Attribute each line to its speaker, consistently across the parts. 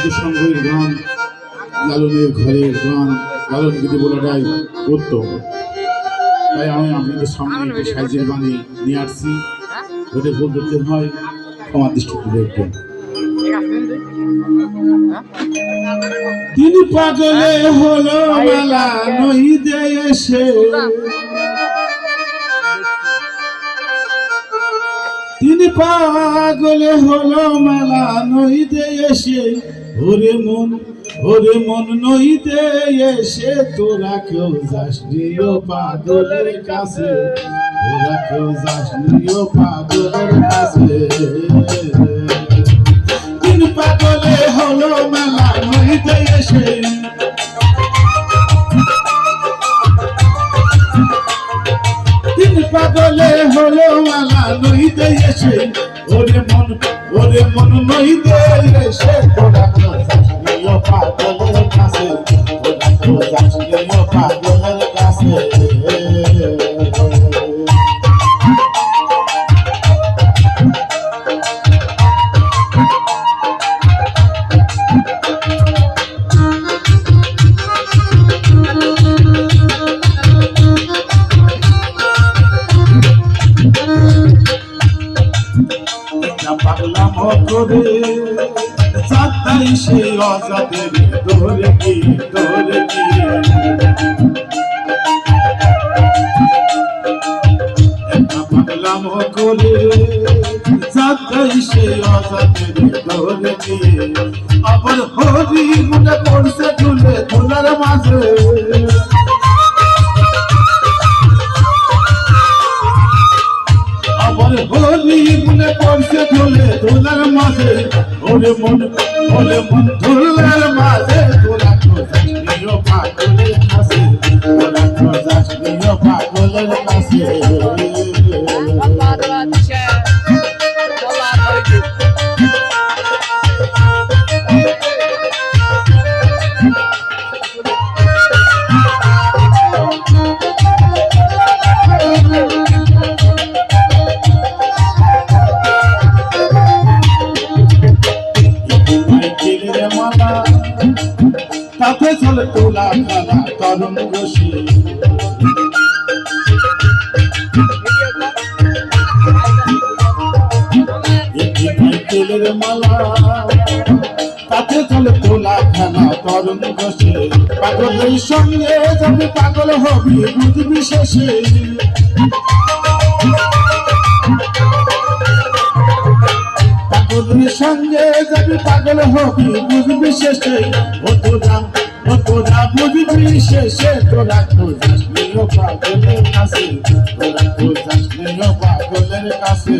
Speaker 1: সাধুসঙ্গের গান, লালনের ঘরের গান, লালন গীতি বলাটাই উত্তম। তাই আমি আপনাদের সামনে একটি সাইজের বাণী নিয়ে আসছি। ওটা ভুল করতে হয়, ক্ষমা দৃষ্টিতে দেখবেন। তিনি পাগলে হলো মেলা নইতে এসে, তিনি পাগলে হলো মেলা নইতে এসে, ওরে মন নইতে এসে তোরা কেউ যাসনি ও পাগলের কাছে, তোরা কেউ যাসনি ও পাগলের কাছে। তিনি পাগলে হলো মেলা নইতে এসে, তিনি পাগলে হলো মেলা নইতে এসে, ওরে মন নইতে এসে তোরা কেউ যাসনি ও পাগলের কাছে, তোরা কেউ যাসনি ও পাগলের কাছে। পাগলাম করে চাঁদাই সেই অজাদের ধরে কি পাগলাম করে চাঁদাই সেই অজাদের ধরে দিয়ে, আবার হরি মনে পড়ছে ঝুলে ধুলার মাঝে, আবার হরি মনে পড়ছে ঝুলে ধুলার মাঝে, ওরে মন ধুলার মাঝে তোরা তো যাসনি ও পাগলের কাছে, তোরা তো যাসনি ও পাগলের কাছে। তাতে চলে তোলা খালা তরুণ রশি, তেলের মালা তাতে চলে তোলা খালা তরুণ রশি। পাগলের সঙ্গে যাবে পাগল হবি বুঝবি শেষে, পাগলের সঙ্গে যাবি পাগল হবি বুঝবি শেষে, ও তোরা বুঝবি শেষে, তোরা তো যাসনি ও পাগলের কাছে, তোরা তো যাসনি ও পাগলের কাছে।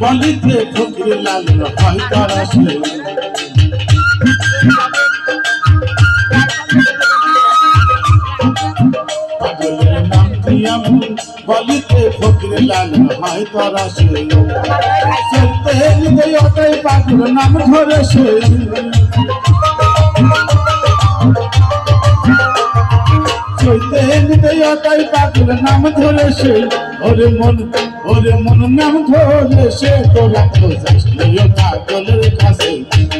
Speaker 1: বলিতে ফকির লাল হয় তারা সে, পাগলের নাম কি আমি বলিতে ফকির লাল হয় তারা সে, চলতে হৃদয় ওটাই পাগল নাম ধরে সে, চলতে হৃদয় ওটাই পাগল নাম ধরে সে, ওরে মন নাম ধরে সে, তোরা তো যাসনি ও পাগলের কাছে,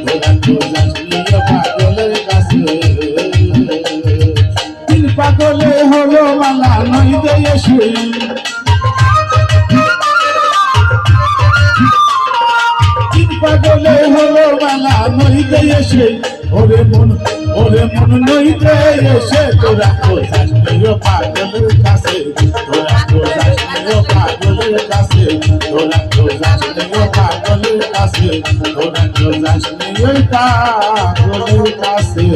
Speaker 1: তোরা তো যাসনি ও পাগলের কাছে। তিনি পাগলে হলো মালা নইতে এসে, তিনি পাগলে হলো মালা নইতে এসে, ওরে মন নইতে এসে, তোরা তো যাসনি ও পাগলের কাছে, তোরা তো যাসনি ও পাগলের কাছে, তোরা তো যাসনি ও পাগলের কাছে, তোরা তো যাসনি ওই পাগলের কাছে।